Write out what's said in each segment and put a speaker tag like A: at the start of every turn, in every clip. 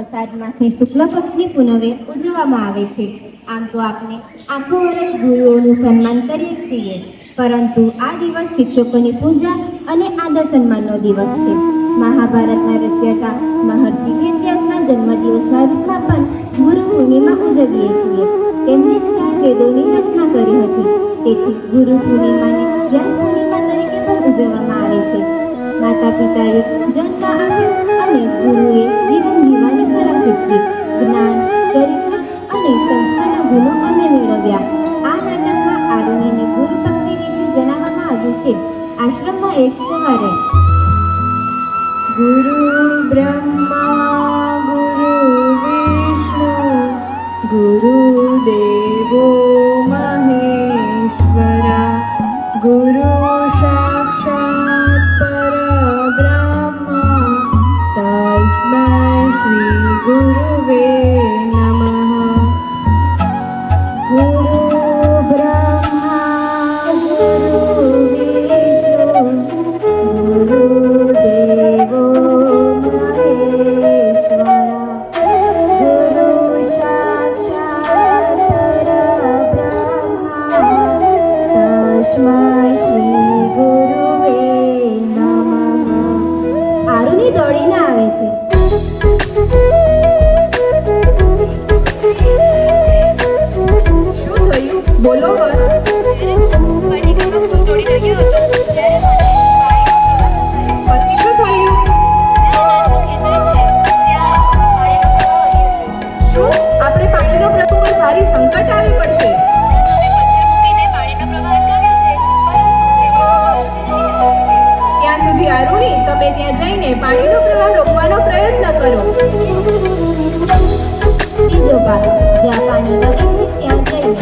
A: અષાઢ માસની શુક્લ પક્ષની પૂનમે ઉજવવામાં આવે છે. આમ તો આપણે આખું વર્ષ ગુરુઓનું સન્માન કરીએ છીએ, પરંતુ આ દિવસ શિક્ષકોની પૂજા અને આદર સન્માનનો દિવસ છે. મહાભારતના રચયિતા મહર્ષિ વેદવ્યાસના જન્મદિવસના રૂપમાં પણ ગુરુ પૂર્ણિમા ઉજવીએ છીએ. તેમણે 4 વેદોની રચના કરી હતી, તેથી ગુરુ પૂર્ણિમાને વ્યાસ પૂર્ણિમા તરીકે પણ ઉજવવામાં આવે છે. માતા પિતાએ જન્મ આપ્યો અને ગુરુએ જીવન જીવવાની કલા શીખવી. જ્ઞાન, ચરિત્ર અને સંસ્કારના ગુણો અમે મેળવ્યા. આ નાટકમાં આરુણીને ગુરુ ભક્તિ વિશે જણાવવામાં આવ્યું છે. આશ્રમમાં એક સવારે
B: ગુરુ બ્રહ્મા ગુરુ વિષ્ણુ ગુરુદેવો મહેશ્વરા ગુરુ સાક્ષાત પરબ્રહ્મ તસ્મૈ શ્રી ગુરુવે નમઃ.
A: ગુરુ બ્રહ્મા ગુરુ વિષ્ણુ ગુરુદેવો મહેશ્વરા ગુરુ સાક્ષાત પરબ્રહ્મા તસ્મૈ શ્રી ગુરુવે નમઃ. આરુણી દોડીને આવે છે.
B: શું થયું? બોલો વત્સ. પછી શું થયું? શું આપણે પાણીનો પ્રસંગ પર ભારી સંકટ આવી પડશે? ત્યાં સુધી આરુણી, તમે ત્યાં જઈને પાણીનો પ્રવાહ રોકવાનો પ્રયત્ન કરો.
A: બીજો ભાગ, જ્યાં પાણી વહે છે ત્યાં જઈને.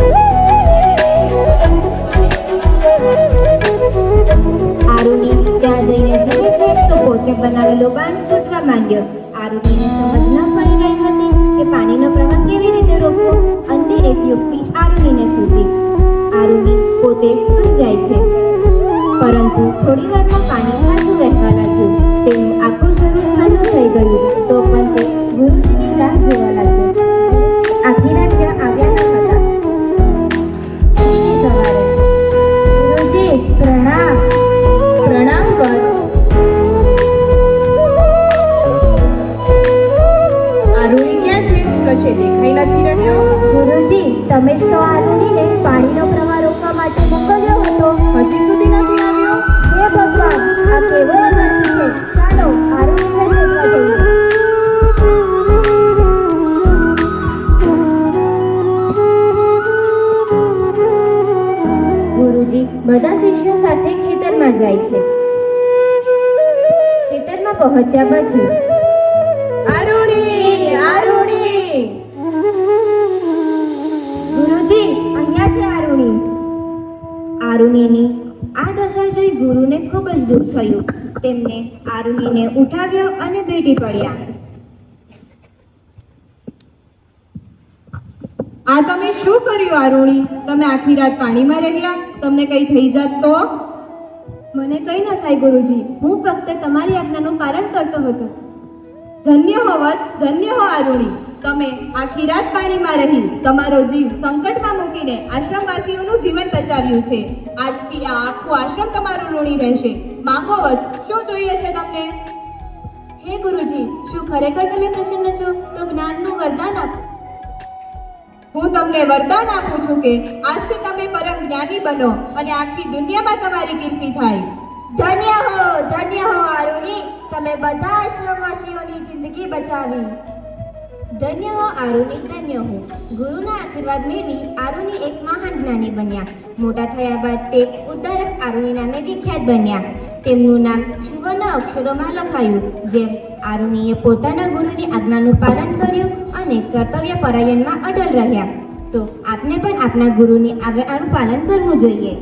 A: આરુણી ત્યાં જઈને જુએ છે તો પોતે બનાવેલો બાંધ તૂટવા માંડ્યો. આરુણીને સમજ ન પડી રહી હતી કે પાણીનો પ્રવાહ કેવી રીતે રોકવો. અંતે એક યુક્તિ આરુણીને સૂઝી. આરુણી પોતે સૂઈ જાય છે, પરંતુ થોડી વારમાં પાણી પાછું વહેવા લાગ્યું. તેનું આખું સ્વરૂપ ખાનું થઈ ગયું. તો પણ તે ગુરુજીની રાહ જોવા લાગ્યો. આખી રાત ત્યાં આવ્યા ન હતા. બીજી સવારે ગુરુજી પ્રણામ.
B: પ્રણામ વત્સ. આરુણી ક્યાં છે? કશે દેખાઈ નથી રહ્યો.
A: ગુરુજી, તમે જ તો આરુણીને પાણીનો પ્રવાહ રોકવા માટે મોકલ્યો હતો.
B: હજી સુધી નથી આવ્યો.
A: હે ભગવાન, આ કેવો અનર્થ છે. ચાલો આરુણીને શોધવા જઈએ. ગુરુજી બધા શિષ્યો સાથે ખેતરમાં જાય છે. ખેતરમાં પહોંચ્યા પછી
B: આરુણી, આરુણી.
A: ગુરુજી, અહીંયા છે આરુણી. આરુણીની આ દશા જોઈ ગુરુને ખૂબ જ દુઃખ થયું. તેમને આરુણીને ઉઠાવ્યો અને ભેટી પડ્યા.
B: આ તમે શું કર્યું આરુણી? તમે આખી રાત પાણીમાં રહ્યા. તમને કઈ થઈ જાત તો?
A: મને કંઈ ન થાય ગુરુજી, હું ફક્ત તમારી આજ્ઞાનું પાલન કરતો હતો.
B: ધન્ય હો વત્સ, ધન્ય હો આરુણી. તમે આખી રાત પાણીમાં રહી તમારો જીવ સંકટમાં મૂકીને આશ્રમવાસીઓનું જીવન બચાવ્યું છે. આજથી આ આખું આશ્રમ તમારું ઋણી રહેશે. માંગો વત્સ, શું જોઈએ છે તમને?
A: હે ગુરુજી, શું ખરેખર તમે પ્રસન્ન છો? તો જ્ઞાનનું વરદાન આપો.
B: હું તમને વરદાન આપું છું કે આજથી તમે પરમ જ્ઞાની બનો અને આખી દુનિયામાં તમારી કીર્તિ થાય.
A: ધન્ય હો આરુણી, તમે બધા આશ્રમવાસીઓની જિંદગી બચાવી. ધન્ય હો આરુણી, ધન્ય હો. ગુરુના આશીર્વાદ મેળવી આરુણી એક મહાન જ્ઞાની બન્યા. મોટા થયા બાદ તે ઉદ્ધારક આરુણી નામે વિખ્યાત બન્યા. તેમનું નામ સુવર્ણ અક્ષરોમાં લખાયું. જેમ આરુણીએ પોતાના ગુરુની આજ્ઞાનું પાલન કર્યું અને કર્તવ્ય પરાયણમાં અડલ રહ્યા, તો આપને પણ આપના ગુરુની આજ્ઞાનું પાલન કરવું જોઈએ.